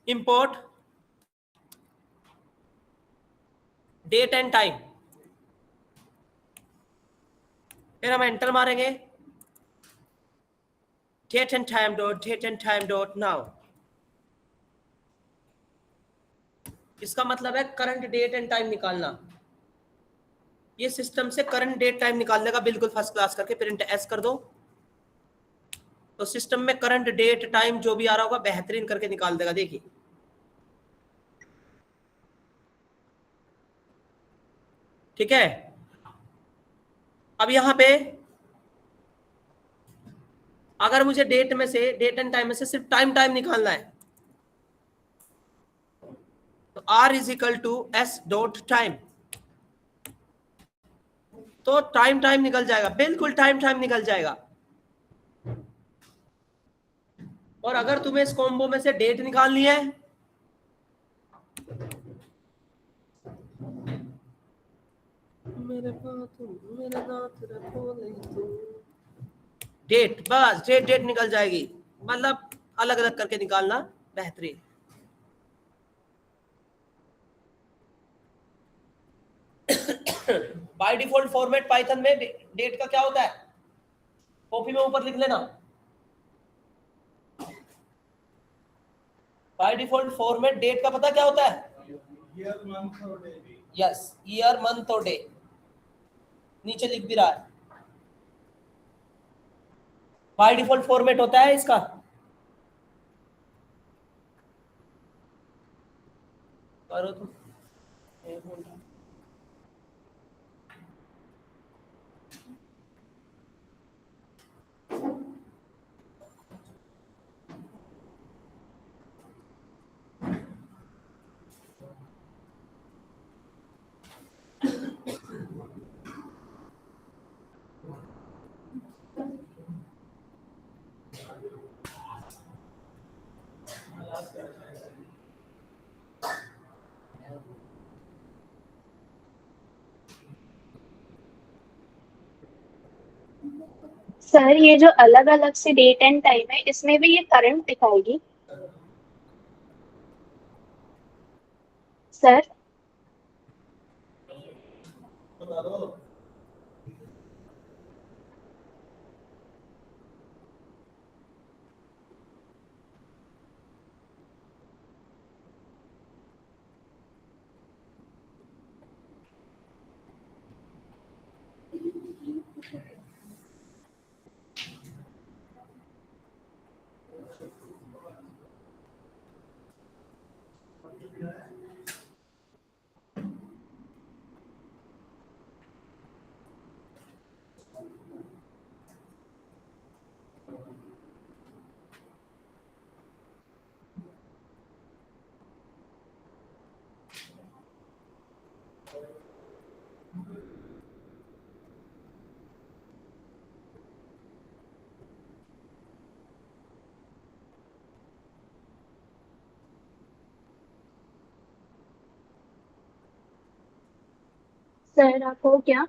Import date and time, फिर हम enter मारेंगे date and time dot now. इसका मतलब है करंट डेट एंड टाइम निकालना। ये सिस्टम से करंट डेट टाइम निकाल लेगा बिल्कुल फर्स्ट क्लास करके। प्रिंट एस कर दो तो सिस्टम में करंट डेट टाइम जो भी आ रहा होगा बेहतरीन करके निकाल देगा। देखिए ठीक है। अब यहां पे अगर मुझे डेट में से डेट एंड टाइम में से सिर्फ टाइम निकालना है तो R is equal to S dot time, तो टाइम निकल जाएगा, बिल्कुल टाइम निकल जाएगा। और अगर तुम्हें इस कॉम्बो में से डेट निकालनी है डेट, बस डेट निकल जाएगी। मतलब अलग अलग करके निकालना बेहतरीन। बाय डिफॉल्ट फॉर्मेट पाइथन में डेट का क्या होता है, कॉपी में ऊपर लिख लेना। बाय डिफॉल्ट फॉर्मेट डेट का पता क्या होता है? ईयर मंथ और डे। यस, ईयर मंथ और डे, नीचे लिख भी रहा है। बाय डिफॉल्ट फॉर्मेट होता है इसका। करो तुम सर ये जो अलग अलग से डेट एंड टाइम है इसमें भी ये करंट दिखाएगी सर? बता दो। सर आप हो क्या?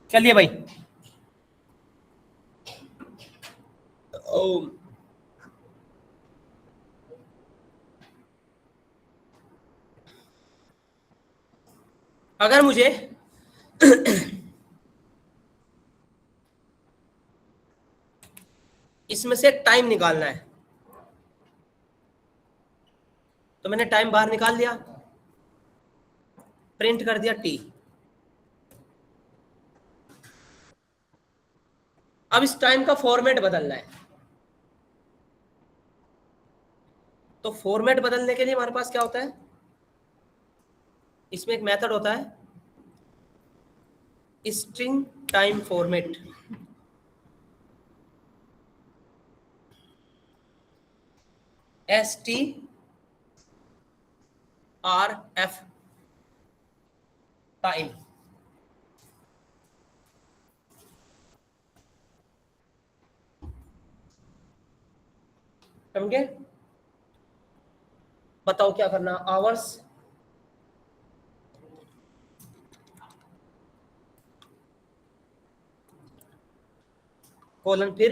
चलिए भाई, अगर मुझे इसमें से टाइम निकालना है तो मैंने टाइम बाहर निकाल लिया, प्रिंट कर दिया टी। अब इस टाइम का फॉर्मेट बदलना है, तो फॉर्मेट बदलने के लिए हमारे पास क्या होता है, इसमें एक मेथड होता है string time format. STRF time. समझे? बताओ क्या करना, आवर्स कोलन फिर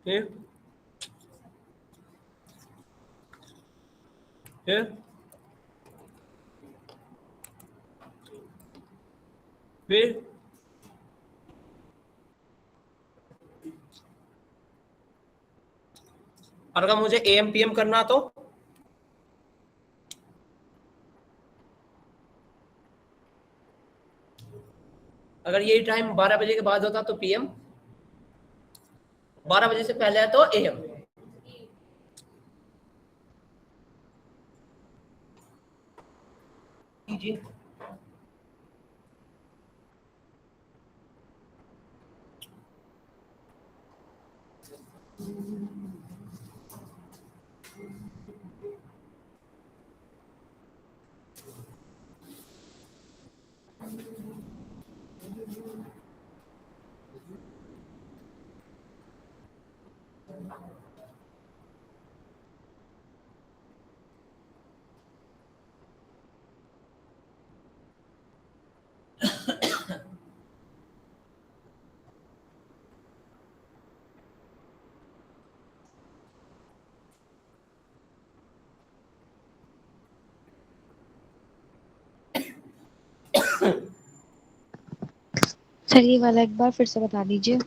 फिर फिर फिर और अगर मुझे AM PM करना तो अगर यही टाइम 12 बजे के बाद होता तो PM, 12 बजे से पहले है तो AM। जी सर ये वाला एक बार फिर से बता दीजिए।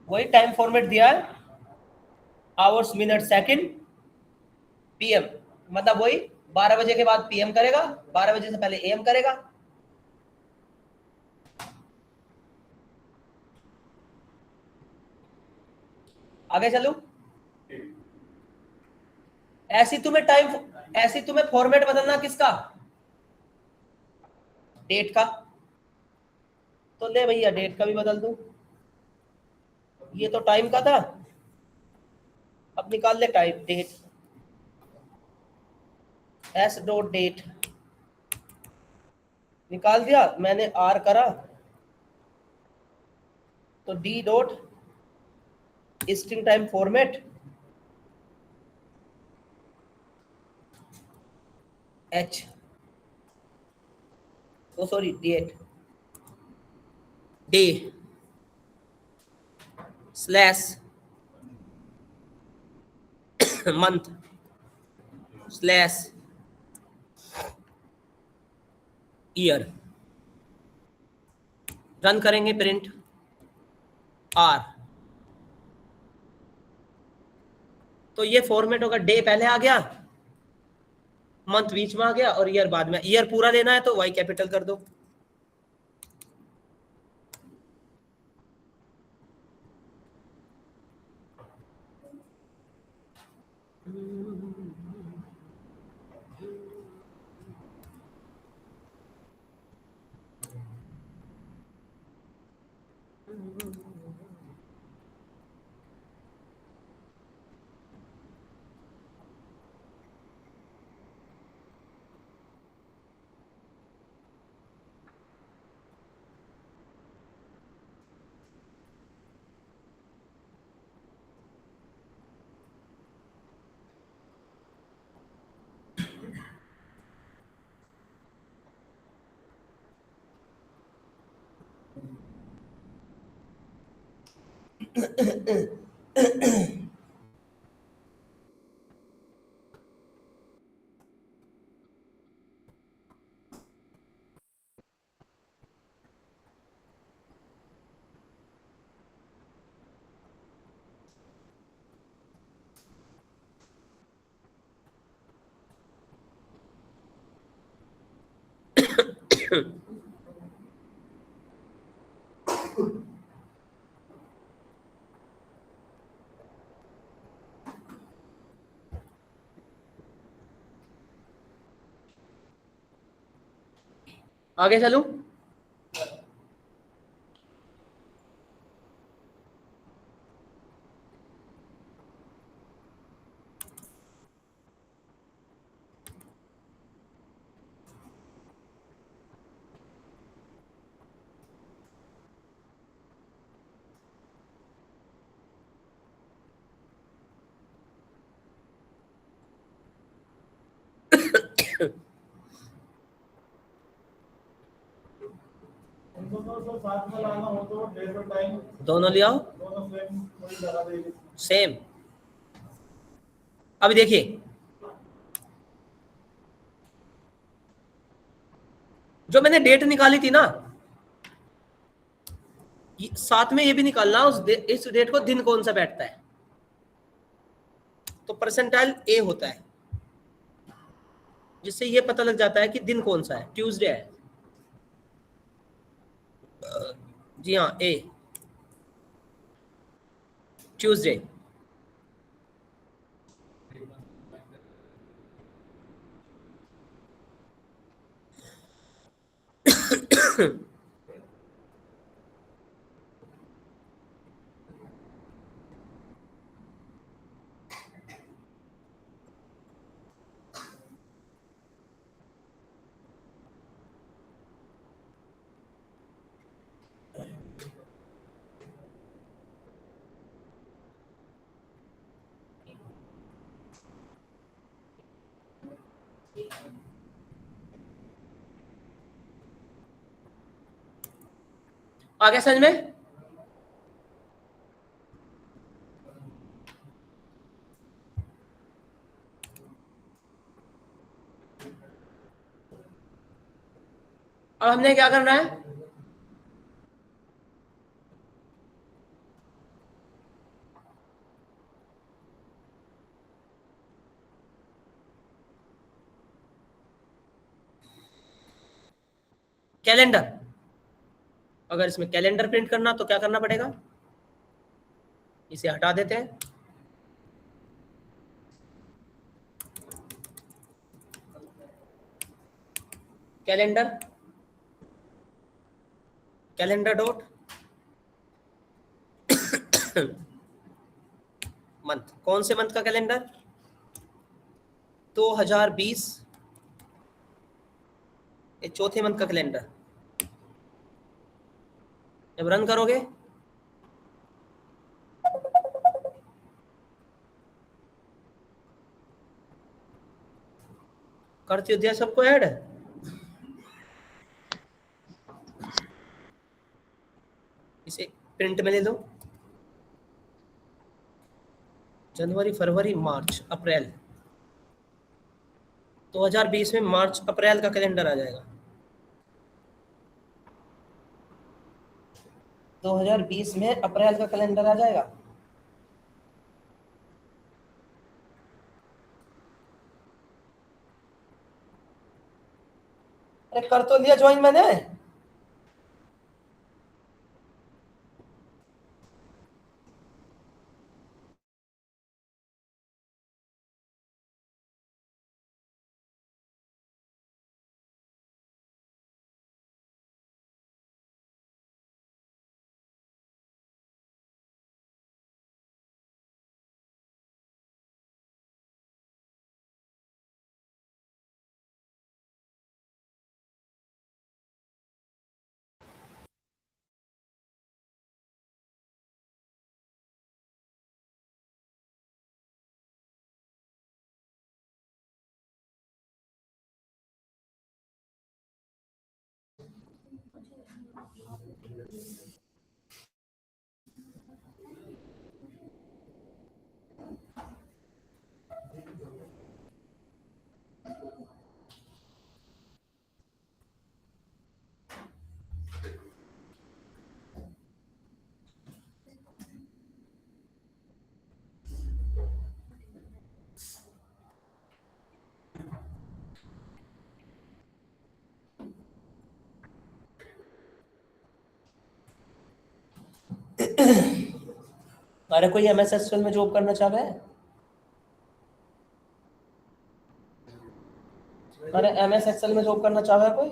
वही टाइम फॉर्मेट दिया है, आवर्स मिनट सेकंड PM, मतलब वही 12 बजे के बाद PM करेगा, 12 बजे से पहले AM करेगा। आगे चलो, ऐसी तुम्हें फॉर्मेट बदलना किसका, डेट का, तो ले भैया डेट का भी बदल दो, ये तो टाइम का था, अब निकाल ले टाइम डेट, S.date निकाल दिया मैंने, R करा तो D. String time format H, oh sorry date, day slash month slash year, run करेंगे प्रिंट R, तो ये फॉर्मेट होगा, डे पहले आ गया, मंथ बीच में आ गया और ईयर बाद में। ईयर पूरा लेना है तो Y कैपिटल कर दो। आगे चलूं? इन दोनों को साथ में लाना हो तो डेट और टाइम दोनों ले आओ, दोनों सेम वही लगा देंगे। सेम। अभी देखिए, जो मैंने डेट निकाली थी ना, साथ में ये भी निकालना इस डेट को दिन कौन सा बैठता है। तो परसेंटाइल ए होता है, जिससे ये पता लग जाता है कि दिन कौन सा है। ट्यूसडे है, जी हाँ, ए, ट्यूसडे। आगे समझ में? अब हमने क्या करना है? कैलेंडर। अगर इसमें कैलेंडर प्रिंट करना तो क्या करना पड़ेगा? इसे हटा देते हैं, कैलेंडर, कैलेंडर डॉट मंथ। कौन से मंथ का कैलेंडर? 2020, ये चौथे मंथ का कैलेंडर। जब रन करोगे करती दिया सबको ऐड। इसे प्रिंट में ले लो। जनवरी, फरवरी, मार्च, अप्रैल। 2020 में मार्च अप्रैल का कैलेंडर आ जाएगा। 2020 में अप्रैल का कैलेंडर आ जाएगा। अरे कर तो लिया ज्वाइन मैंने। अरे कोई एमएस एक्सेल में जॉब करना चाह रहा है? अरे एमएस एक्सेल में जॉब करना चाह रहा है कोई?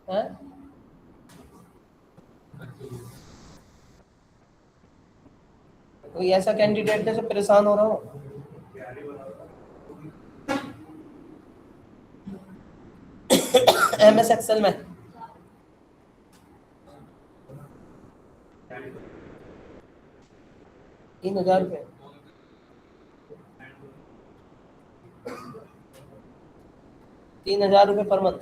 है? कोई ऐसा कैंडिडेट है जो परेशान हो रहा हो? एमएस एक्सेल में 3,000 रुपये। 3,000 रुपये पर मंथ।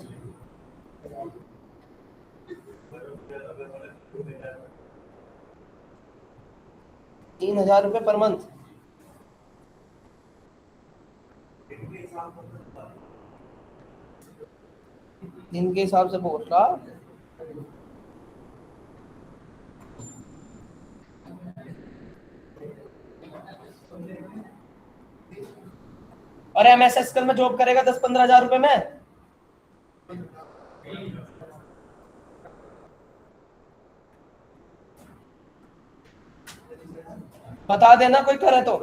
3,000 रुपये पर मंथ। दिन के हिसाब से बोल रहा। और एमएस एक्सेल में जॉब करेगा 10-15 हजार रुपए में? बता देना कोई करे तो,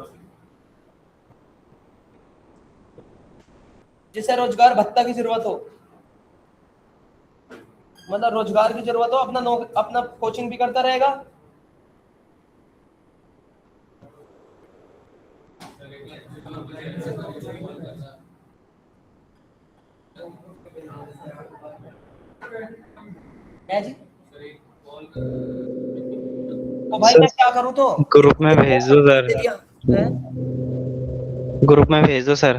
जिसे रोजगार भत्ता की जरूरत हो, मतलब रोजगार की जरूरत हो, अपना कोचिंग भी करता रहेगा। है जी? तो भाई मैं क्या करूं? तो ग्रुप में भेज दो सर। दे दिया है? ग्रुप में भेज दो सर।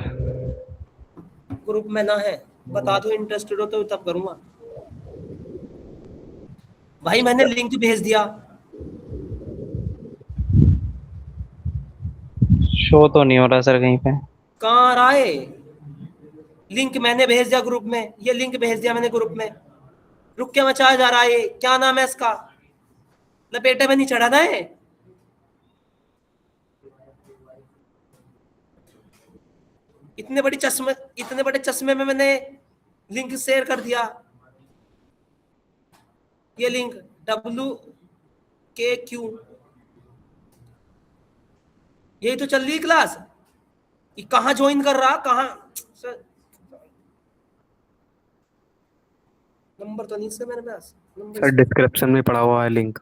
ग्रुप में ना है, बता दो इंटरेस्टेड हो तो तब करूंगा। भाई मैंने लिंक भेज दिया। शो तो नहीं हो रहा सर कहीं पे। कहाँ आ रहा है? लिंक मैंने भेज दिया ग्रुप में, ये लिंक भेज दिया मैंने ग्रुप में। रुक के मचाया जा रहा है ये, क्या नाम है इसका? लपेटे में नहीं चढ़ाना है। इतने बड़े चश्मे में मैंने लिंक शेयर कर दिया। ये लिंक WKQ, यही तो चल रही क्लास। ये कहाँ ज्वाइन कर रहा? कहाँ? नंबर तो नहीं से मेरे पास। सर डिस्क्रिप्शन में पड़ा हुआ है लिंक।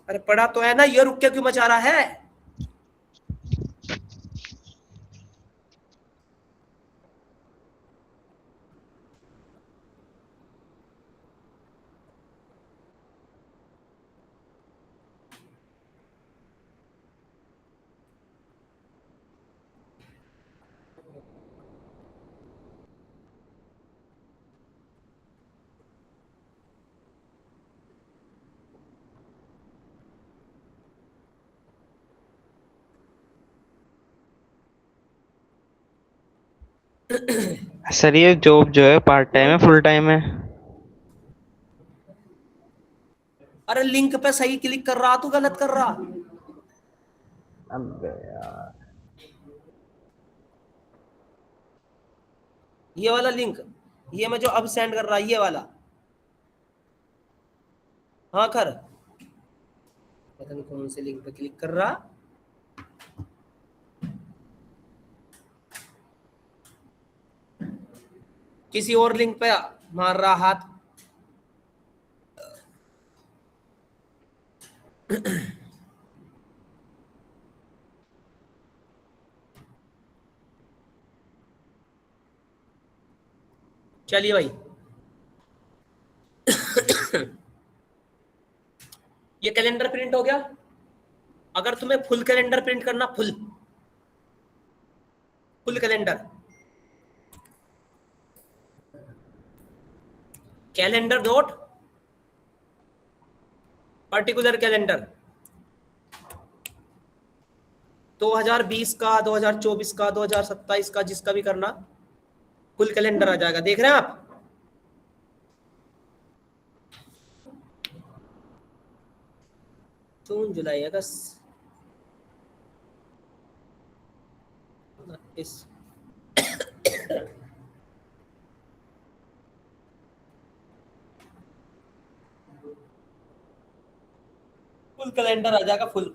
अरे पढ़ा तो है ना, ये रुक के क्यों मचा रहा है? सर ये जॉब जो है पार्ट टाइम है फुल टाइम है? अरे लिंक पे सही क्लिक कर रहा, तू गलत कर रहा। अबे यार। ये वाला लिंक, ये मैं जो अब सेंड कर रहा, ये वाला। हाँ कर, पता नहीं कौन से लिंक पे क्लिक कर रहा। किसी और लिंक पे मार रहा हाथ। चलिए भाई, ये कैलेंडर प्रिंट हो गया। अगर तुम्हें फुल कैलेंडर प्रिंट करना, full calendar, calendar dot particular calendar 2020 का, 2024 का, 2027 का, जिसका भी करना, फुल कैलेंडर आ जाएगा। देख रहे हैं आप? जून जुलाई अगस्त इस कैलेंडर आ जाएगा फुल।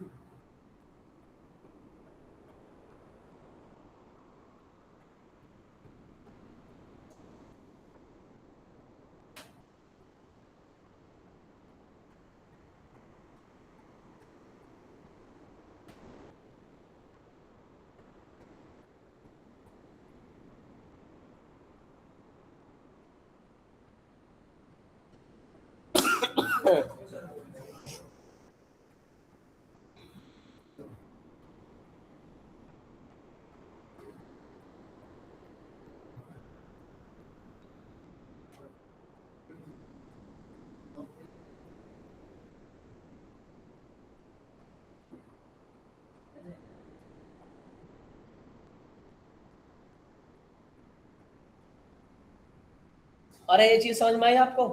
अरे ये चीज समझ में आई आपको?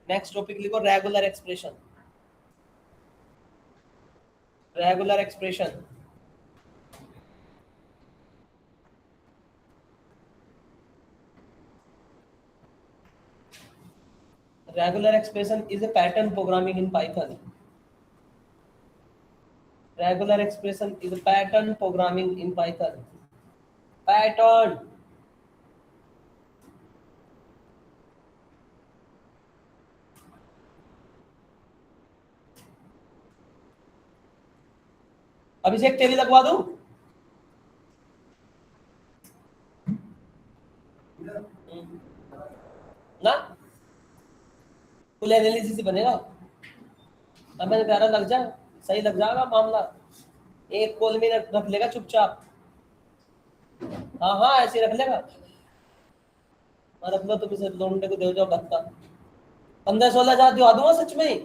नेक्स्ट टॉपिक लिखो, regular expression. Regular expression regular expression is a pattern programming in Python. Regular expression is a pattern programming in Python. Pattern. अभिषेक तेरी लगवा दूं? ना फुल एनालिसिस से बनेगा। अब मैंने प्यारा लग जा, सही लग जाएगा मामला। एक कॉल में रख लेगा चुपचाप। हाँ हाँ ऐसे रख लेगा। और रख लो तुम इसे, लोंडे को दे जाओ भत्ता। 15-16 हजार दिवा दूंगा सच में ही।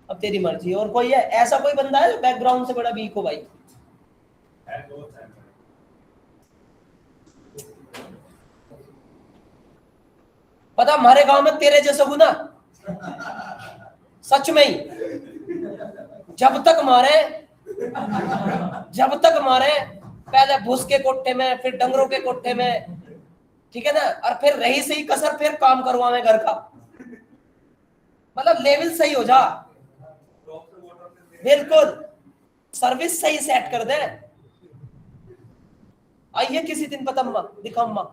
अब तेरी मर्जी। और कोई है ऐसा, कोई बंदा है जो बैकग्राउंड से बड़ा वीक हो भाई? पता हमारे गांव में तेरे जैसे हो ना, सच में ही। जब तक मारे पहले भूस के कोठे में, फिर डंगरों के कोठे में, ठीक है ना, और फिर रही सही कसर, फिर काम करवावे घर का। मतलब लेवल सही हो जा, बिल्कुल सर्विस सही सेट कर दे। आइए किसी दिन पतम्मा दिखम्मा,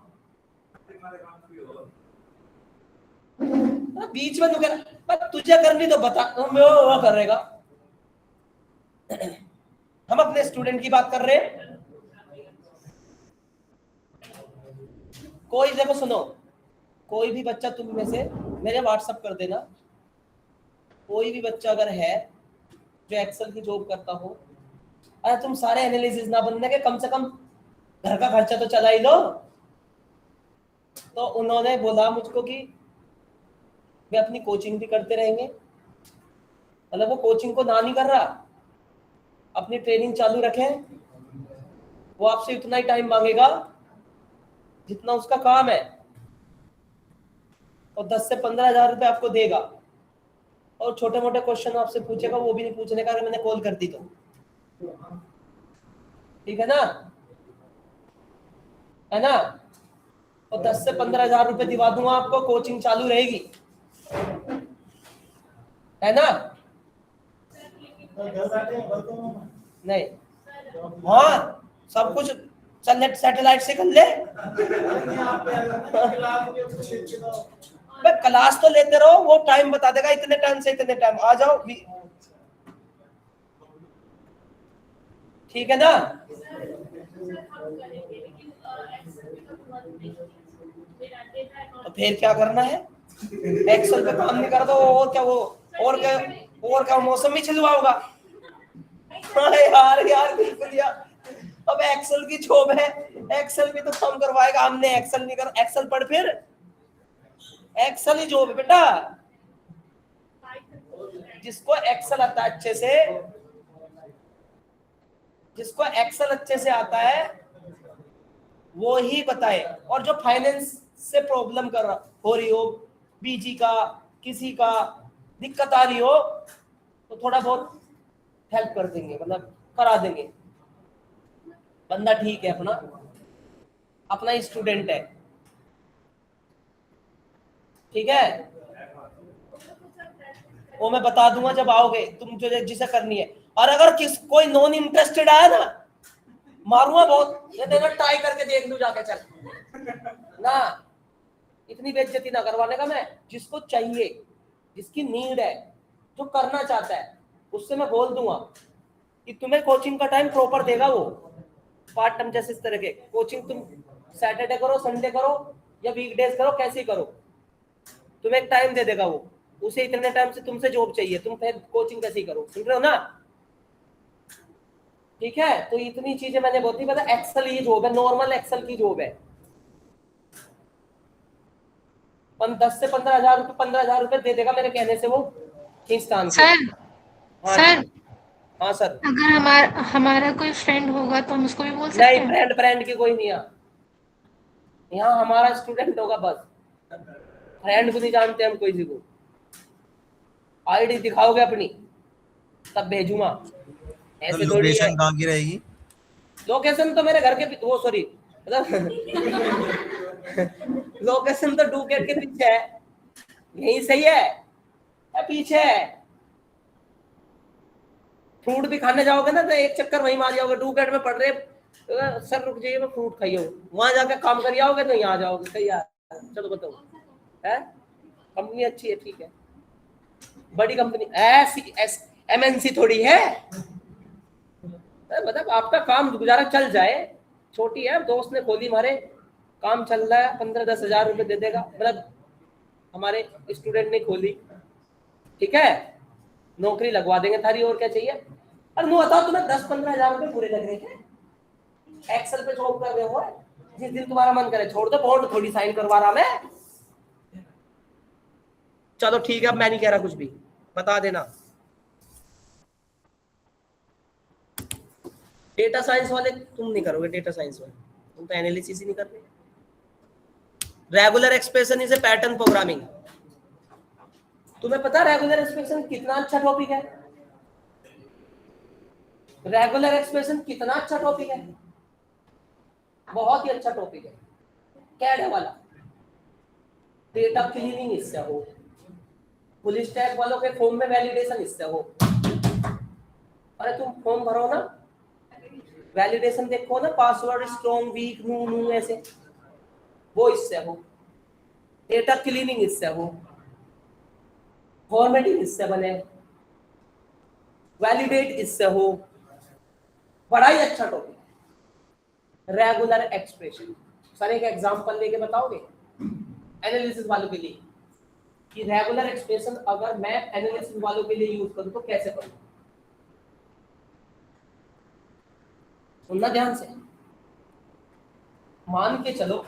बीच में तुझे करनी तो बता, वो करेगा। हम अपने स्टूडेंट की बात कर रहे हैं। कोई देखो सुनो, कोई भी बच्चा तुम में से मेरे व्हाट्सएप कर देना। कोई भी बच्चा अगर है जो एक्सेल की जॉब करता हो, अरे तुम सारे एनालिसिस ना बनने के, कम से कम घर का खर्चा तो चला ही लो। तो उन्होंने बोला मुझको कि वे अपनी कोचिंग भी करते रहेंगे। मतलब वो कोचिंग को ना नहीं कर रहा, अपनी ट्रेनिंग चालू रखें। वो आपसे उतना ही टाइम मांगेगा जितना उसका काम है, और 10 से 15 हजार रुपए आपको देगा। और छोटे मोटे क्वेश्चन आपसे पूछेगा, वो भी नहीं पूछने का अगर मैंने कॉल कर दी तो। ठीक है ना, है ना? और 10 से 15 हजार रुपए दिवा दूंगा आपको, कोचिंग चालू रहेगी, है ना? नहीं, हाँ सब कुछ चल सैटेलाइट से कर ले। क्लास तो लेते रहो, वो टाइम बता देगा इतने टाइम से इतने टाइम आ जाओ। ठीक है ना? तो फिर क्या करना है? एक्सेल पे काम नहीं कर दो, और क्या वो, और क्या मौसम ही छिलवा होगा। यार बिल्कुल यार। अब एक्सेल की जॉब है, एक्सेल भी तो काम करवाएगा। हमने एक्सेल नहीं कर, एक्सेल पढ़, फिर एक्सेल ही जॉब है बेटा। जिसको एक्सेल आता है अच्छे से, जिसको एक्सेल अच्छे से आता है वो ही बताए। और जो फाइनेंस से प्रॉब्लम कर रहा हो रही हो, बीजी का किसी का दिक्कत आ रही हो, तो थोड़ा बहुत हेल्प कर देंगे, मतलब करा देंगे। बंदा ठीक है, अपना स्टूडेंट है, ठीक है। वो मैं बता दूंगा जब आओगे, तुम जो जिसे करनी है। और अगर कोई नॉन इंटरेस्टेड आया ना, मारूंगा बहुत, ये देखो ट्राई करके देख लू जाके, चल ना, इतनी बेइज्जती ना करवाने का। मैं जिसको चाहिए, जिसकी नीड है, जो करना चाहता है, उससे मैं बोल दूंगा कि तुम्हें कोचिंग का टाइम प्रॉपर देगा वो। पार्ट टाइम जैसे इस तरह के कोचिंग तुम सैटरडे करो, संडे करो या वीकडेज करो, कैसे करो, तुम्हें एक टाइम दे देगा वो। उसे इतने टाइम से तुमसे जॉब चाहिए, तुम फिर कोचिंग कैसे करो, सुन रहे हो ना? ठीक है, तो इतनी चीजें मैंने बोलती, मतलब एक्सेल ये जॉब है, नॉर्मल एक्सेल की जॉब है। 10 से 15,000 रुपए, 15,000 रुपए दे देगा मेरे कहने से वो हिंदुस्तान के। सर हाँ सर जी, हाँ सर। अगर हमारा कोई फ्रेंड होगा तो हम उसको भी बोल सकते नहीं, हैं? फ्रेंड की कोई नहीं यहाँ हमारा स्टूडेंट होगा बस। फ्रेंड को नहीं जानते हम कोई सी को। आईडी दिखाओगे अपनी तब भेजूंगा, तो ऐसे थोड़ी है। लोकेशन कहाँ की रहेगी? लोकेशन तो मेरे घर के वो सॉरी मतलब लोकेशन तो डू गेट के पीछे है, यही सही है या पीछे है? फ्रूट भी खाने जाओगे ना तो एक चक्कर वहीं मार जाओगे, डू गेट में पड़ रहे सर रुक जाइए मैं फ्रूट खाइए, वहां जाके काम कर आओगे तो यहाँ जाओगे। सही यार, चलो बताओ है, कंपनी अच्छी है, ठीक है, बड़ी कंपनी, MNC थोड़ी है, मतलब आपका काम गुजारा चल जाए। छोटी है, दोस्त ने खोली, हमारे काम चल रहा है, 15-10 हजार रुपए दे देगा, मतलब हमारे स्टूडेंट ने खोली, ठीक है, नौकरी लगवा देंगे थारी, और क्या चाहिए। और मैं बताओ तुम्हें 10-15 हजार रुपए पूरे लग रहे हैं, एक्सेल पे जॉब कर रहे हो, जिस दिन तुम्हारा मन करे छोड़ दो, बॉन्ड थोड़ी साइन करवा रहा मैं। चलो ठीक है, अब मैं नहीं कह रहा कुछ भी, बता देना। डेटा साइंस वाले तुम नहीं करोगे, डेटा साइंस वाले तुम तो एनालिसिस ही नहीं कर रहे। Regular expression is a pattern programming. तुम्हें पता रेगुलर एक्सप्रेशन कितना अच्छा टॉपिक है? रेगुलर एक्सप्रेशन कितना अच्छा टॉपिक है, बहुत ही अच्छा टॉपिक है। कैड वाला डेटा क्लीनिंग इससे हो, पुलिस टैग वालों के फॉर्म में वैलिडेशन इससे हो। अरे तुम फॉर्म भरो ना, वैलिडेशन देखो ना, पासवर्ड स्ट्रॉन्ग वीक नू नू ऐसे, वो इससे हो। डेटा क्लीनिंग इससे हो, फॉर्मेटिंग इससे बने, वैलिडेट इससे हो। बड़ा ही अच्छा टॉपिक है रेगुलर एक्सप्रेशन। सर एक एग्जांपल लेके बताओगे एनालिसिस वालों के लिए कि रेगुलर एक्सप्रेशन अगर मैं एनालिसिस वालों के लिए यूज करूं तो कैसे करूं? सुनना ध्यान से। मान के चलो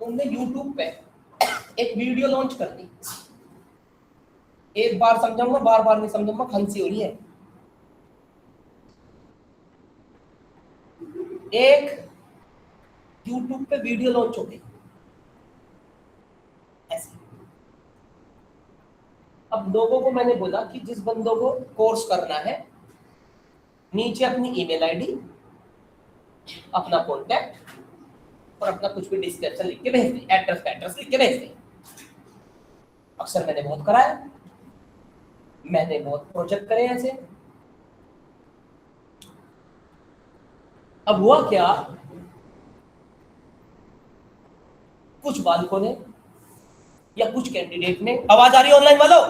तुमने YouTube पे एक वीडियो लॉन्च कर दी, एक बार समझाऊंगा, बार बार नहीं समझाऊंगा, खांसी हो रही है। एक YouTube पे वीडियो लॉन्च हो गई ऐसे। अब लोगों को मैंने बोला कि जिस बंदों को कोर्स करना है, नीचे अपनी ईमेल आईडी, अपना कॉन्टैक्ट और अपना कुछ भी डिस्क्रिप्शन लिख के भेज दें, एड्रेस लिख के भेज दें। अक्सर मैंने बहुत कराया, मैंने बहुत प्रोजेक्ट करे ऐसे। अब हुआ क्या, कुछ बालकों ने या कुछ कैंडिडेट ने, आवाज आ रही है ऑनलाइन वालों?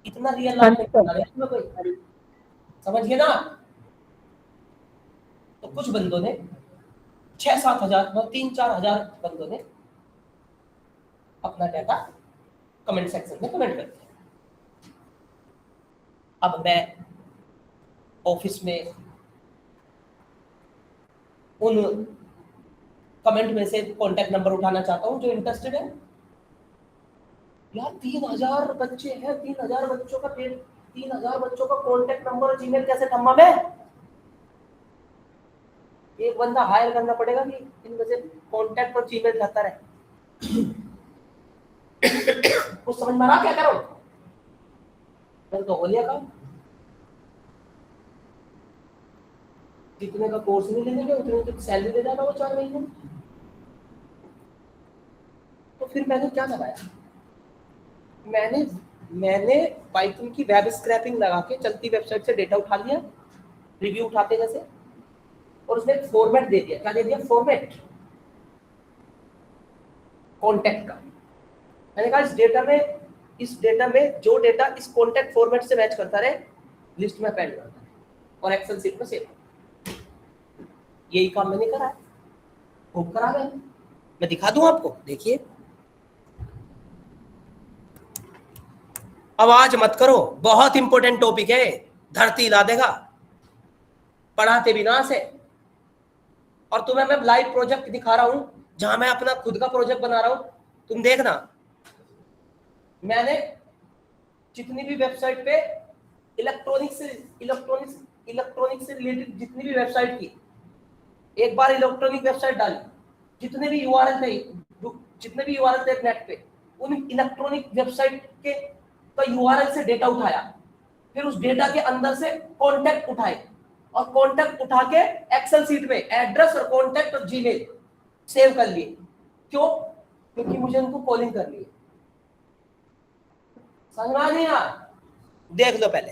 इतना रियल लाइफ में कोई समझ गए ना? तो कुछ बंदों ने 6-7 हजार, 3-4 हजार बंदों ने अपना डाटा कमेंट सेक्शन में कमेंट कर दिया। अब मैं ऑफिस में उन कमेंट में से कांटेक्ट नंबर उठाना चाहता हूं जो इंटरेस्टेड है। यार 3,000 बच्चे हैं, 3,000 बच्चों का 3,000 बच्चों का कांटेक्ट नंबर और जीमेल कैसे थम्मा मैं? एक बंदा हायर करना पड़ेगा कि इनमें से कांटेक्ट और जीमेल खाता रहे। कुछ समझ में आ रहा क्या करो? मैंने तो हो लिया काम। जितने का कोर्स नहीं लेने के उतने की सैलरी दे जाना वो 4 महीने। तो फिर मैंने क्या लगाया, मैंने मैंने पाइथन की वेब स्क्रैपिंग लगा के चलती वेबसाइट से डेटा उठा लिया, रिव्यू उठाते जैसे, और उसने फॉर्मेट दे दिया। क्या दे दिया? फॉर्मेट कॉन्टेक्ट का। मैंने कहा इस डेटा में जो डेटा इस कॉन्टेक्ट फॉर्मेट से मैच करता रहे लिस्ट में अपेंड करता है और एक्सेल शीट में सेव। यही काम मैंने करा है, खूब करा मैंने। मैं दिखा दूं आपको, देखिए। आवाज मत करो, बहुत इंपॉर्टेंट टॉपिक है, धरती हिला देगा पढ़ाते बिना से। और तुम्हें मैं लाइव प्रोजेक्ट दिखा रहा हूं जहां मैं अपना खुद का प्रोजेक्ट बना रहा हूं। तुम देखना, मैंने जितनी भी वेबसाइट पे इलेक्ट्रॉनिक से रिलेटेड जितनी भी वेबसाइट की, एक बार इलेक्ट्रॉनिक वेबसाइट डाली, जितने भी यूआरएल थे नेट पे, उन इलेक्ट्रॉनिक वेबसाइट के का यूआरएल से डेटा उठाया, फिर उस डेटा के अंदर से कॉन्टेक्ट उठाए और कॉन्टेक्ट उठा के एक्सेल शीट में एड्रेस और कॉन्टेक्ट और जीमेल सेव कर लिए। क्यों? क्योंकि मुझे उनको कॉलिंग करनी है। समझ नहीं यार? देख लो पहले,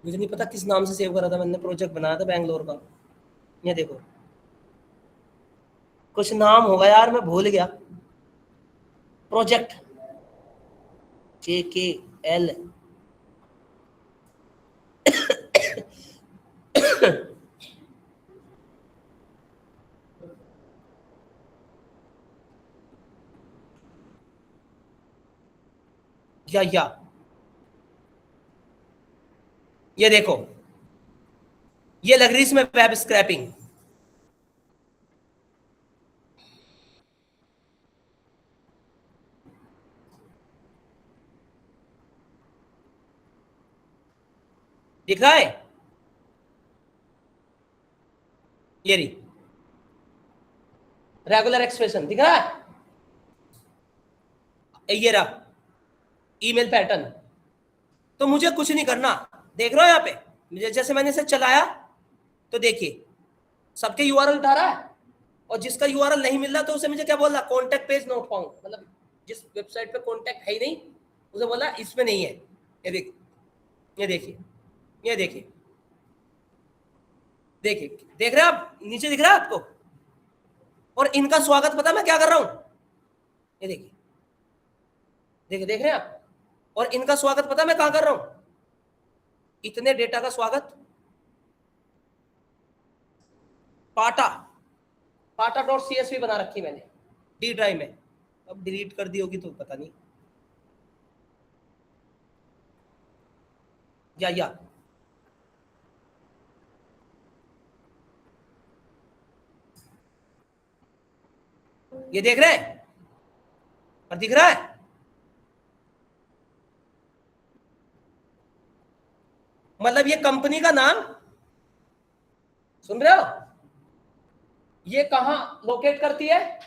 मुझे नहीं पता किस नाम से सेव करा था मैंने, प्रोजेक्ट बनाया था बैंगलोर का। ये देखो, कुछ नाम होगा यार, मैं भूल गया। प्रोजेक्ट JKL या ये देखो, ये लग रही इसमें वेब स्क्रैपिंग। दिख रहा है? ये रही रेगुलर एक्सप्रेशन, दिख रहा है? ये रहा ईमेल पैटर्न। तो मुझे कुछ नहीं करना, देख रहे हो यहाँ पे, मुझे जैसे मैंने इसे चलाया तो देखिए सबके यूआरएल उठा रहा है, और जिसका यूआरएल नहीं मिल रहा तो उसे मुझे क्या बोल रहा? कॉन्टेक्ट पेज नॉट फाउंड, मतलब जिस वेबसाइट पे कॉन्टेक्ट है ही नहीं उसे बोला इसमें नहीं है। ये देखिए, ये देखिए, ये देखिए, देखिए, देख रहे हैं आप? नीचे दिख रहा है आपको? और इनका स्वागत पता मैं क्या कर रहा हूं? ये देखिए, देखिए, देख रहे हैं आप? और इनका स्वागत पता मैं कहां कर रहा हूं? इतने डेटा का स्वागत पाटा.csv बना रखी मैंने डी ड्राइव में। अब डिलीट कर दी होगी तो पता नहीं। या ये देख रहे हैं? और दिख रहा है? मतलब ये कंपनी का नाम, सुन रहे हो? ये कहां लोकेट करती है?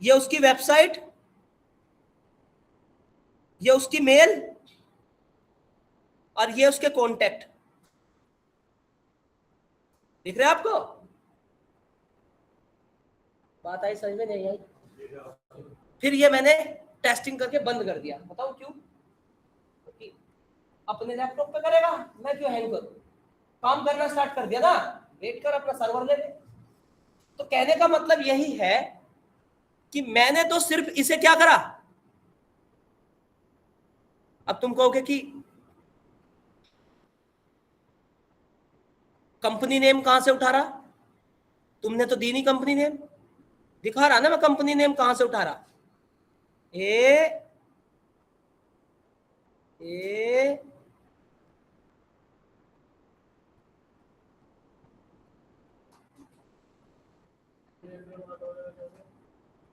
ये उसकी वेबसाइट, ये उसकी मेल, और ये उसके कॉन्टेक्ट। दिख रहे हैं आपको? बात आई? समझ में नहीं आई? फिर ये मैंने टेस्टिंग करके बंद कर दिया। बताओ क्यों? क्योंकि अपने लैपटॉप पे करेगा, मैं क्यों हैंग करूं? काम करना स्टार्ट कर दिया ना, वेट कर, अपना सर्वर ले ले। तो कहने का मतलब यही है कि मैंने तो सिर्फ इसे क्या करा। अब तुम कहोगे कि कंपनी नेम कहां से उठा रहा? तुमने तो दी नहीं कंपनी नेम। दिखा रहा ना मैं कंपनी नेम कहां से उठा रहा। ए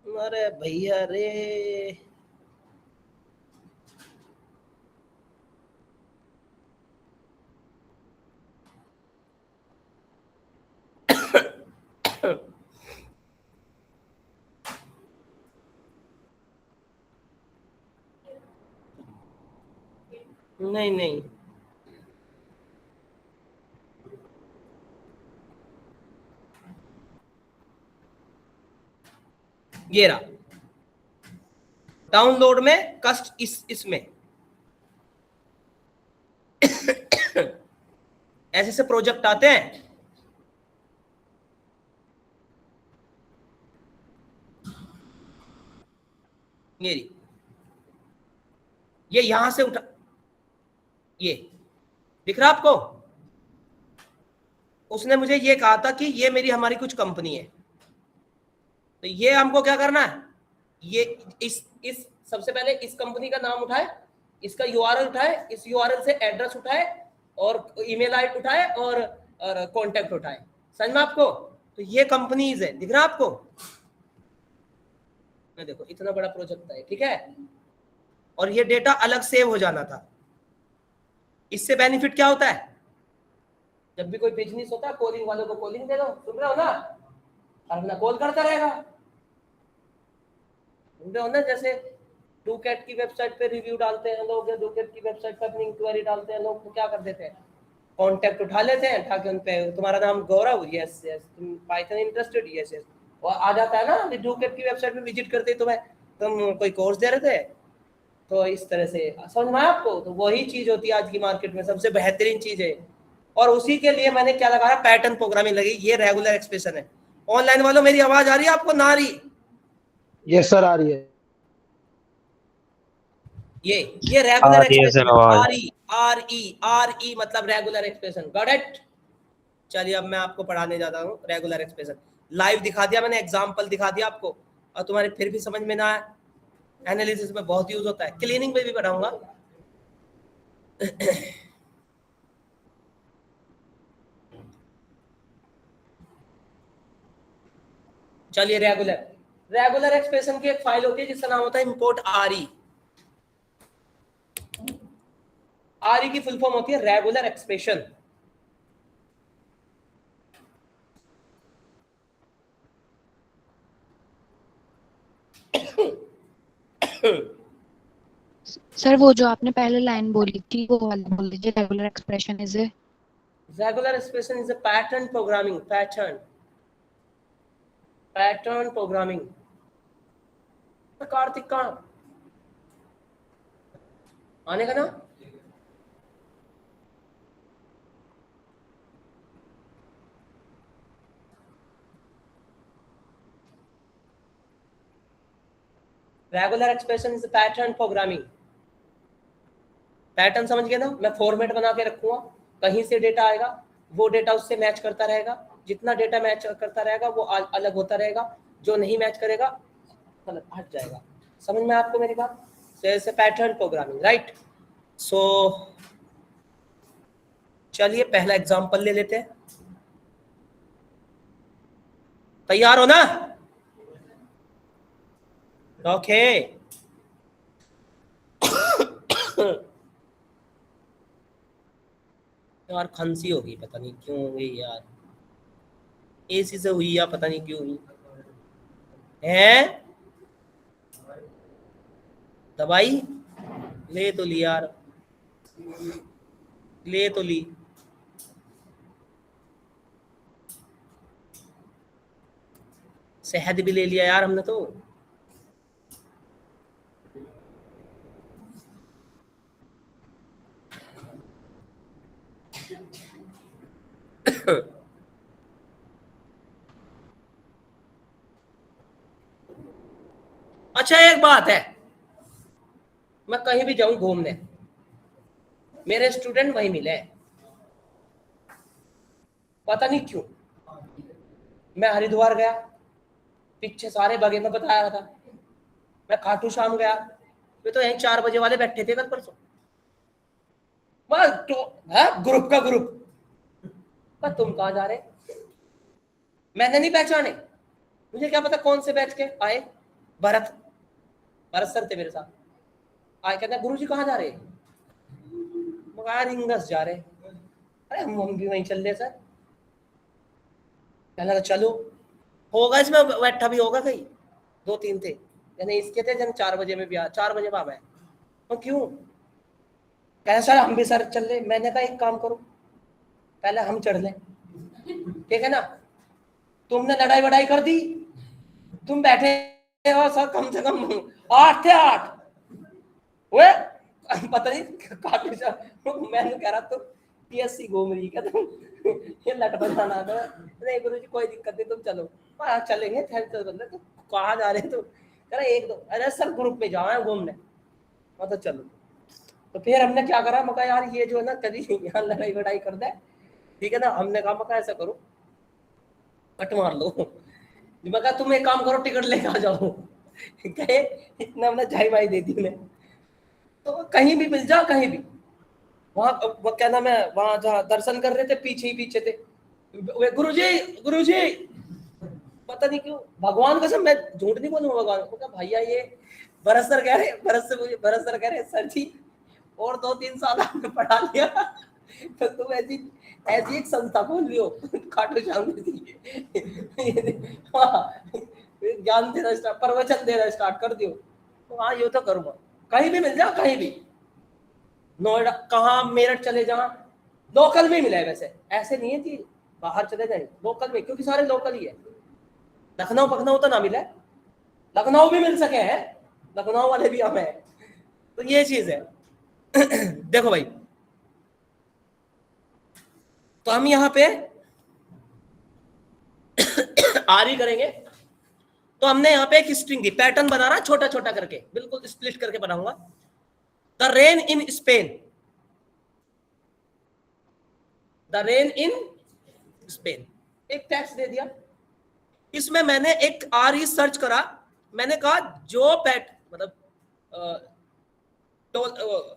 अरे भैया रे, नहीं नहीं, ये रहा डाउनलोड में कस्ट इसमें ऐसे से प्रोजेक्ट आते हैं। ये यहां से उठा, ये दिख रहा आपको? उसने मुझे ये कहा था कि ये मेरी हमारी कुछ कंपनी है, तो ये हमको क्या करना है, ये इस सबसे पहले इस कंपनी का नाम उठाए, इसका यूआरएल उठाए, इस यूआरएल से एड्रेस उठाए और ईमेल आईडी उठाए और कांटेक्ट उठाए। समझ में आपको? तो ये कंपनीज है, दिख रहा आपको? देखो इतना बड़ा प्रोजेक्ट है, ठीक है, और ये डेटा अलग सेव हो जाना था। इससे बेनिफिट क्या होता है, जब भी कोई बिजनेस होता है कॉलिंग वालों को कॉलिंग दे दो, सुन रहे हो ना, और अपना कॉल करता रहेगा, सुन रहे हो ना। जैसे डूकैट की वेबसाइट पे रिव्यू डालते हैं लोग, या डूकैट की वेबसाइट पे अपनी इंक्वायरी डालते हैं लोग, तो क्या कर देते हैं, कांटेक्ट उठा लेते हैं, उठा के उन पे तुम्हारा नाम गौरव, यस यस, तुम पाइथन इंटरेस्टेड, यस यस, और आ जाता है ना। डूकैट की वेबसाइट पे विजिट करते तुम्हें, तुम कोई कोर्स दे रहे थे, तो इस तरह से समझ में आया आपको? तो वही चीज होती है आज की मार्केट में, सबसे बेहतरीन चीज है। और उसी के लिए मैंने क्या लगाया, पैटर्न प्रोग्रामिंग लगी। ये रेगुलर एक्सप्रेशन है। ऑनलाइन वालों मेरी आवाज आ रही है आपको, ना आ रही? यस सर आ रही है। ये रेगुलर एक्सप्रेशन, आवाज। आर ई मतलब रेगुलर एक्सप्रेशन। Got it? चलिए अब मैं आपको पढ़ाने जाता हूँ रेगुलर एक्सप्रेशन। लाइव दिखा दिया मैंने, एग्जांपल दिखा दिया आपको, और तुम्हारे फिर भी समझ में ना आए, एनालिसिस में बहुत यूज होता है, क्लीनिंग में भी पढ़ाऊंगा। चलिए रेगुलर एक्सप्रेशन की एक फाइल होती है जिसका नाम होता है इंपोर्ट आरई। आरई की फुल फॉर्म होती है रेगुलर एक्सप्रेशन। सर वो जो आपने पहले लाइन बोली थी वो वाली बोल दीजिए, regular expression is a regular expression is a pattern programming, pattern programming. Kartik का आने का ना, regular expression is pattern programming. Pattern समझ गए ना? मैं फॉर्मेट बना के रखूंगा, कहीं से डेटा आएगा, वो डेटा उससे मैच करता रहेगा, जितना डेटा मैच करता रहेगा वो अलग होता रहेगा, जो नहीं मैच करेगा मतलब हट जाएगा। समझ में आपको मेरी बात? से पैटर्न प्रोग्रामिंग, राइट? सो चलिए पहला एग्जांपल ले लेते हैं। तैयार हो ना? ओके। यार खांसी हो गई, पता नहीं क्यों हो गई यार, एसी से हुई या पता नहीं क्यों हुई है। दवाई ले तो ली यार, ले तो ली। शहद भी ले लिया यार हमने तो। अच्छा एक बात है, मैं कहीं भी जाऊं घूमने, मेरे स्टूडेंट वहीं मिले, पता नहीं क्यों। मैं हरिद्वार गया, पीछे सारे बगे में बताया था। मैं खाटू श्याम गया, वे तो यहीं 4 बजे वाले बैठे थे कल परसों। बस तो ग्रुप का ग्रुप, पर तुम कहाँ जा रहे? मैंने नहीं पहचाने, मुझे क्या पता कौन से बैठ के आए। भरत सर थे मेरे साथ, आए कहते गुरु जी कहाँ जा रहे? मगर रिंगस जा रहे। अरे हम भी वहीं चल रहे सर। कहने लगा चलो, होगा इसमें बैठा भी होगा कहीं, 2-3 थे, यानी इसके थे जन 4 बजे में भी 4 बजे बाबा है। तो क्यों? कहने सर हम भी सर चल रहे। मैंने कहा एक काम करो, पहले हम चढ़ लें, ठीक है ना? तुमने लड़ाई वड़ाई कर दी, तुम बैठे सर कम से कम 8 थे 8 वे पता नहीं काफी मैं कह रहा तो पीएससी घूम रही क्या तुम ये लट बजाना अरे गुरु जी कोई दिक्कत नहीं तुम चलो हाँ चलेंगे बंदे तो कहाँ जा रहे तो कह रहे एक दो अरे सर ग्रुप में जाओ है घूमने तो चलो तो फिर हमने क्या करा मैं कहा यार ये जो है ना कभी यहाँ लड़ाई वड़ाई कर दे ठीक है ना हमने कहा मैं कहा ऐसा करो कट मार लो मैं कहा तुम एक काम करो टिकट लेके आ जाओ कहे इतना हमने झाई माई दे दी उन्हें तो कहीं भी मिल जाओ कहीं भी वहां वो क्या नाम है वहां जहाँ दर्शन कर रहे थे पीछे ही पीछे थे वे गुरुजी पता नहीं क्यों भगवान कसम मैं झूठ नहीं बोलूंगा भगवान को भैया ये भरत सर कह रहे सर जी और 2-3 साल आपने पढ़ा लिया तो तुम ऐसी एक संस्था खोल लियो खाटू श्याम ज्ञान देना स्टार्ट प्रवचन देना स्टार्ट कर दियो तो हाँ ये तो करूंगा कहीं भी मिल जाओ कहीं भी नोएडा कहाँ मेरठ चले जाओ लोकल में मिला है वैसे ऐसे नहीं है कि बाहर चले जाए लोकल में क्योंकि सारे लोकल ही है लखनऊ तो ना मिला लखनऊ भी मिल सके हैं लखनऊ वाले भी हमें तो ये चीज है देखो भाई तो हम यहाँ पे आरी करेंगे तो हमने यहाँ पे एक स्ट्रिंग दी पैटर्न बना रहा छोटा छोटा करके बिल्कुल स्प्लिट करके बनाऊंगा द रेन इन स्पेन एक टेक्स्ट दे दिया इसमें मैंने एक आरी सर्च करा मैंने कहा जो पैट मतलब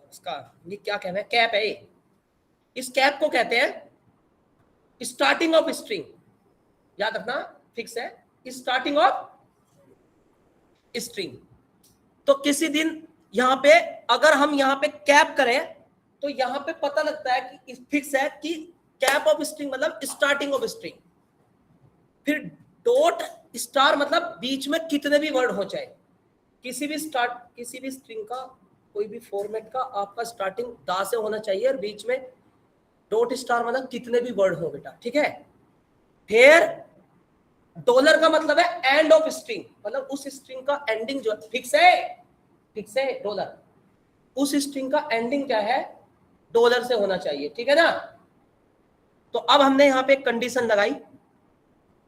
इसका ये क्या कहना है कैप है इस कैप को कहते हैं स्टार्टिंग ऑफ स्ट्रिंग याद रखना फिक्स है स्टार्टिंग ऑफ स्ट्रिंग तो किसी दिन यहां पे अगर हम यहां पे कैप करें तो यहां पे पता लगता है कि फिक्स है कि कैप ऑफ स्ट्रिंग मतलब स्टार्टिंग ऑफ स्ट्रिंग फिर डॉट स्टार मतलब बीच में कितने भी वर्ड हो चाहे किसी भी स्ट्रिंग का कोई भी फॉर्मेट का आपका स्टार्टिंग दा से होना चाहिए और बीच में डॉट स्टार मतलब कितने भी वर्ड हो बेटा ठीक है फिर डॉलर का मतलब है एंड ऑफ स्ट्रिंग मतलब उस स्ट्रिंग का एंडिंग जो फिक्स है डॉलर उस स्ट्रिंग का एंडिंग क्या है डॉलर से होना चाहिए ठीक है ना तो अब हमने यहां पे एक कंडीशन लगाई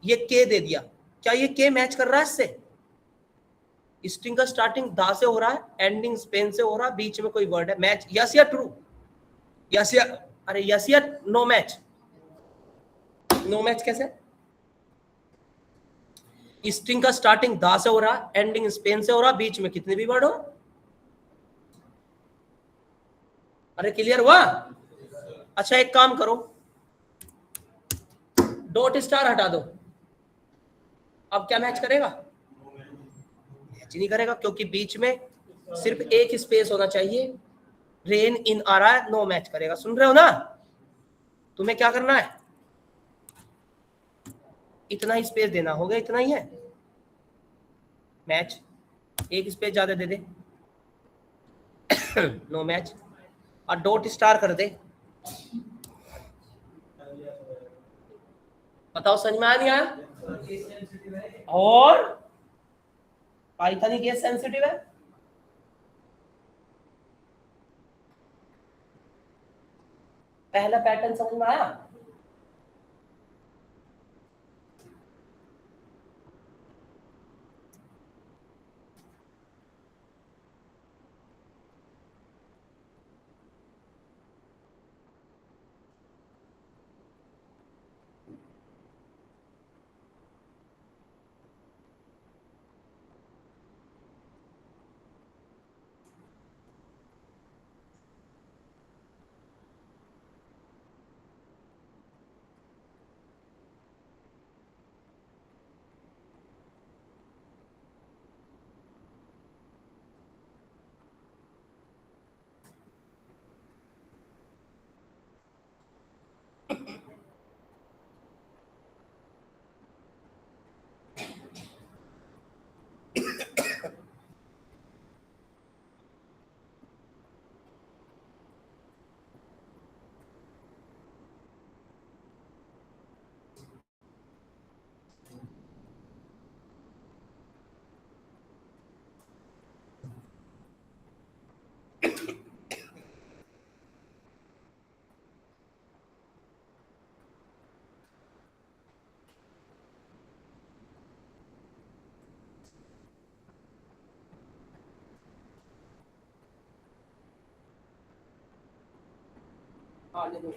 ये के दे दिया क्या ये के मैच कर रहा है इससे स्ट्रिंग का स्टार्टिंग दा से हो रहा है एंडिंग स्पेन से हो रहा है बीच में कोई वर्ड है मैच यस या ट्रू यस या अरे यस या नो मैच कैसे स्ट्रिंग का स्टार्टिंग दा से हो रहा है एंडिंग स्पेन से हो रहा है बीच में कितने भी वर्ड हो अरे क्लियर हुआ अच्छा एक काम करो डॉट स्टार हटा दो अब क्या मैच करेगा मैच नहीं करेगा क्योंकि बीच में सिर्फ एक स्पेस होना चाहिए रेन इन आ रहा है नो मैच करेगा सुन रहे हो ना तुम्हें क्या करना है इतना ही स्पेस देना होगा इतना ही है मैच एक स्पेस ज्यादा दे दे नो मैच और डॉट स्टार कर दे बताओ समझ में आ नहीं आया और पाइथन ही केस सेंसिटिव है पहला पैटर्न समझ में आया आने दो।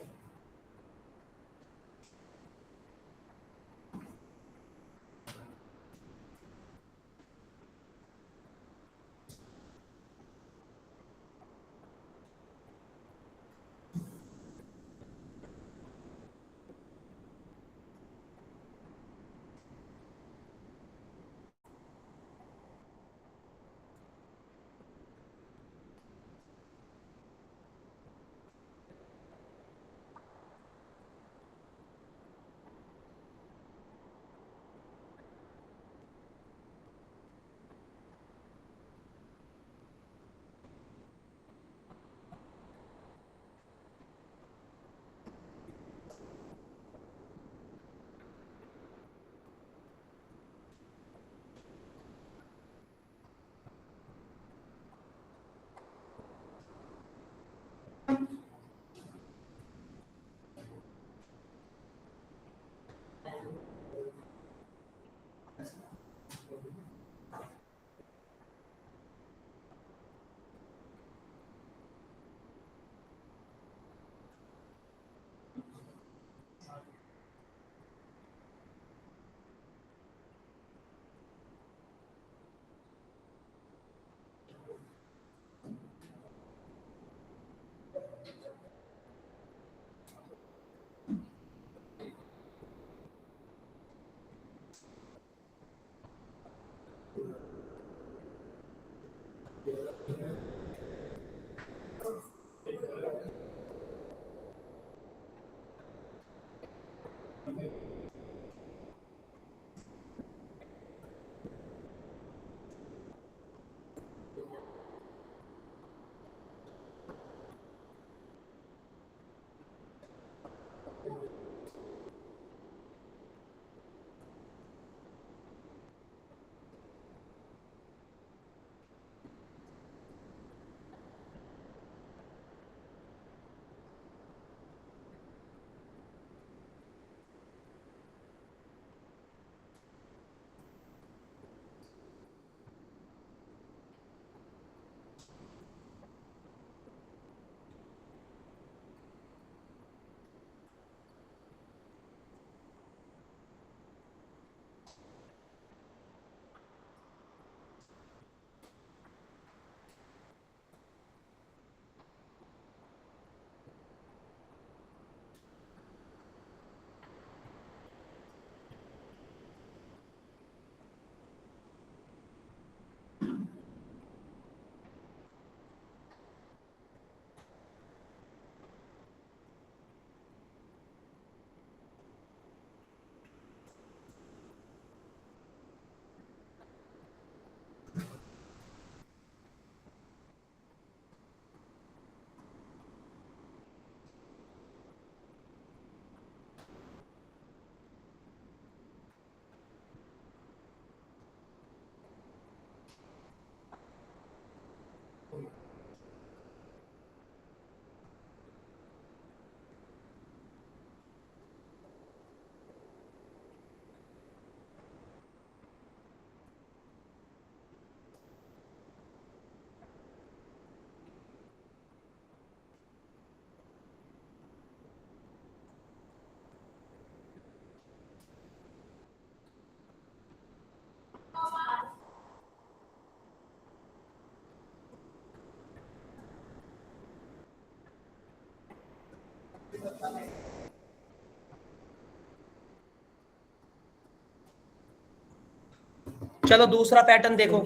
चलो दूसरा पैटर्न देखो।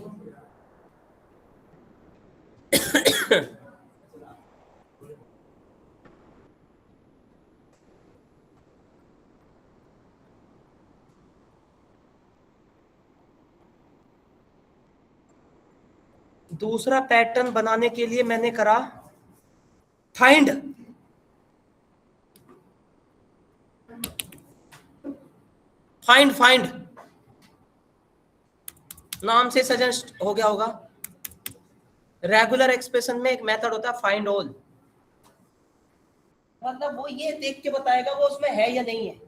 दूसरा पैटर्न बनाने के लिए मैंने करा फाइंड फाइंड फाइंड नाम से सजेस्ट हो गया होगा। रेगुलर एक्सप्रेशन में एक मेथड होता है फाइंड ऑल, मतलब वो ये देख के बताएगा वो उसमें है या नहीं है।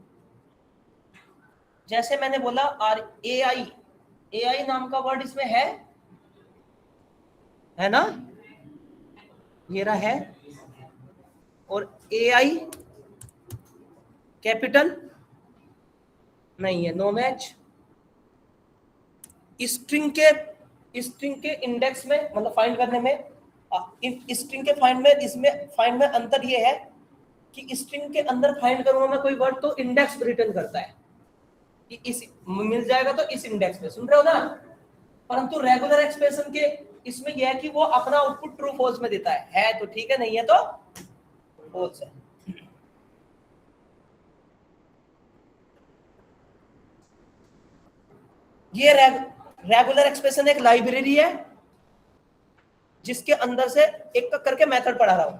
जैसे मैंने बोला आर ए आई नाम का वर्ड इसमें है ना, ये रहा है। और AI कैपिटल नहीं है, नो मैच। स्ट्रिंग के इंडेक्स में मतलब फाइंड करने में, स्ट्रिंग के फाइंड में, इसमें फाइंड में अंतर ये है कि स्ट्रिंग के अंदर फाइंड करूंगा मैं कोई वर्ड तो इंडेक्स रिटर्न करता है कि इस मिल जाएगा तो इस इंडेक्स में, सुन रहे हो ना। परंतु रेगुलर एक्सप्रेशन के इसमें यह है कि वो अपना आउटपुट ट्रू फॉल्स में देता है तो ठीक है, नहीं है तो फॉल्स है। ये रेगुलर एक्सप्रेशन एक लाइब्रेरी है जिसके अंदर से एक एक करके मेथड पढ़ा रहा हूं,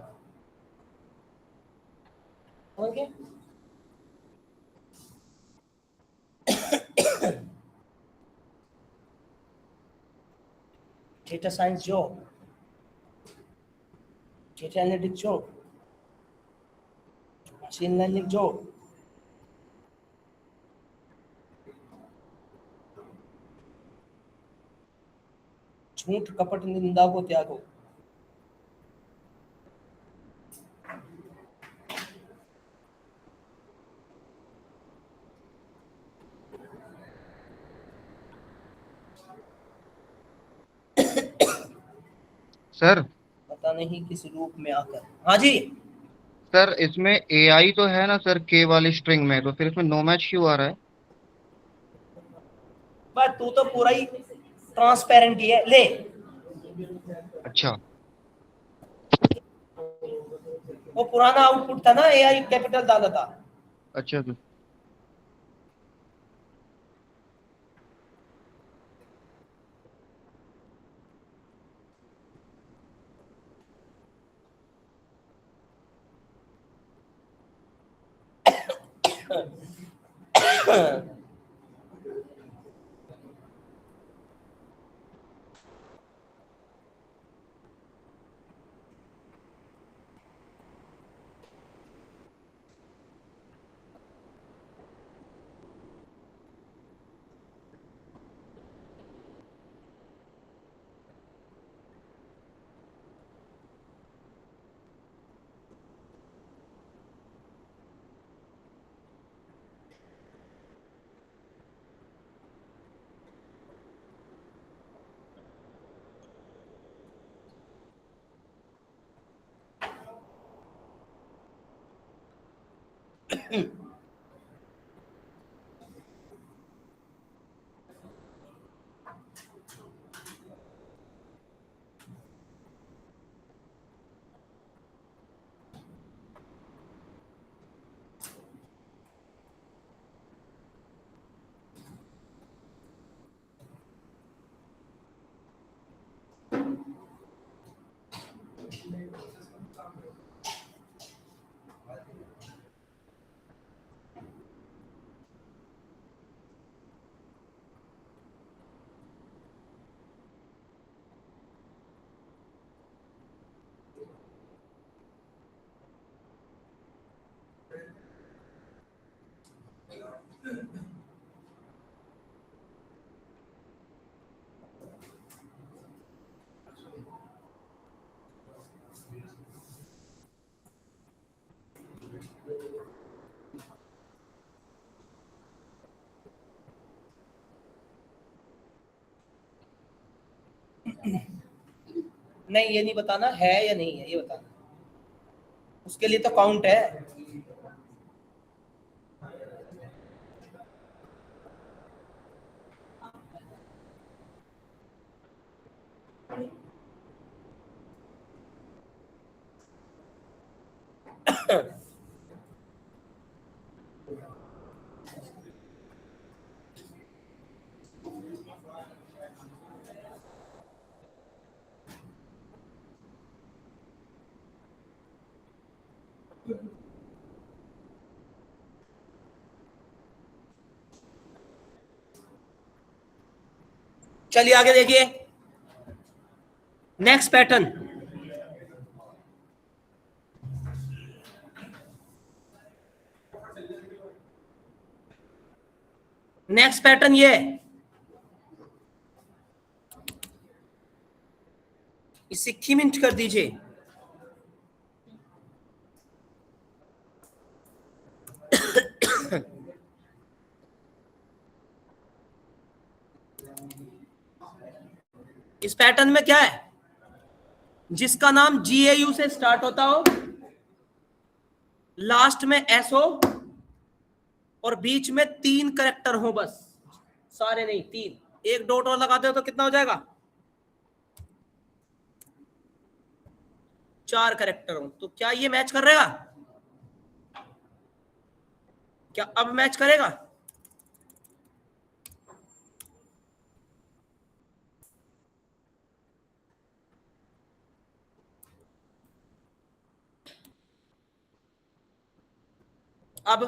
okay. Data science job, data analytics job, machine learning job, झूठ कपट निंदा को त्यागो। सर पता नहीं किस रूप में आकर। हाँ जी, सर इसमें एआई तो है ना सर, के वाली स्ट्रिंग में, तो फिर इसमें नो मैच क्यों आ रहा है? बस तू तो पूरा ही ट्रांसपेरेंट ही है, ले। अच्छा। वो पुराना आउटपुट था ना, AI कैपिटल डाला था। अच्छा सर। नहीं, ये नहीं बताना है या नहीं है, ये बताना। उसके लिए तो काउंट है। चलिए आगे देखिए, नेक्स्ट पैटर्न। नेक्स्ट पैटर्न ये है, इसे 1 मिनट कर दीजिए। इस पैटर्न में क्या है, जिसका नाम GAU से स्टार्ट होता हो, लास्ट में S हो और बीच में 3 करेक्टर हो, बस सारे नहीं 3, एक डॉट और लगाते हो तो कितना हो जाएगा, 4 करेक्टर हो। तो क्या ये मैच कर रहेगा, क्या अब मैच करेगा? अब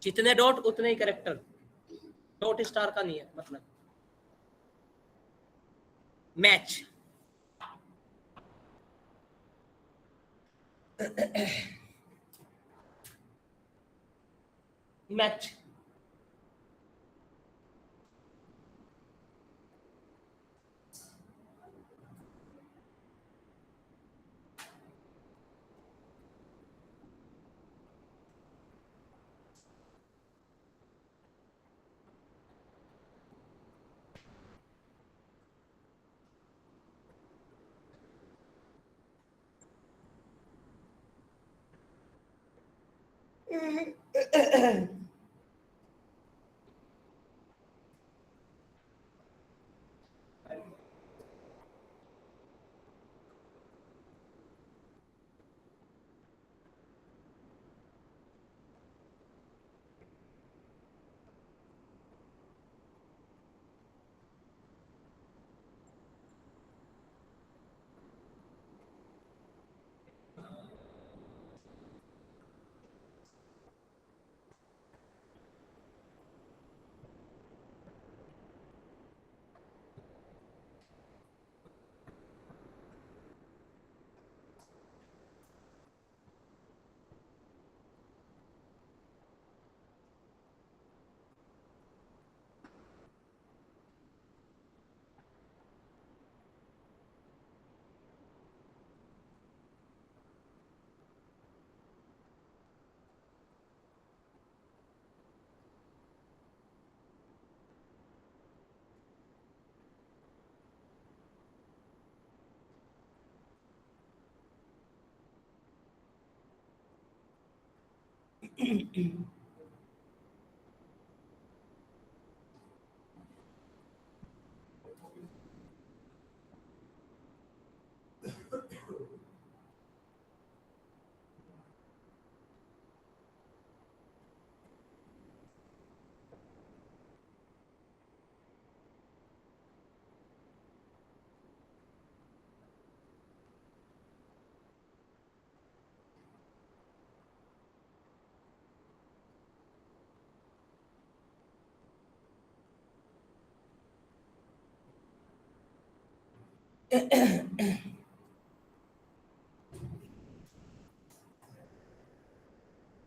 जितने डॉट उतने ही करेक्टर, डॉट स्टार का नहीं है मतलब। मैच मैच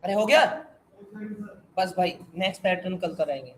अरे हो गया, बस भाई नेक्स्ट पैटर्न कल कराएंगे।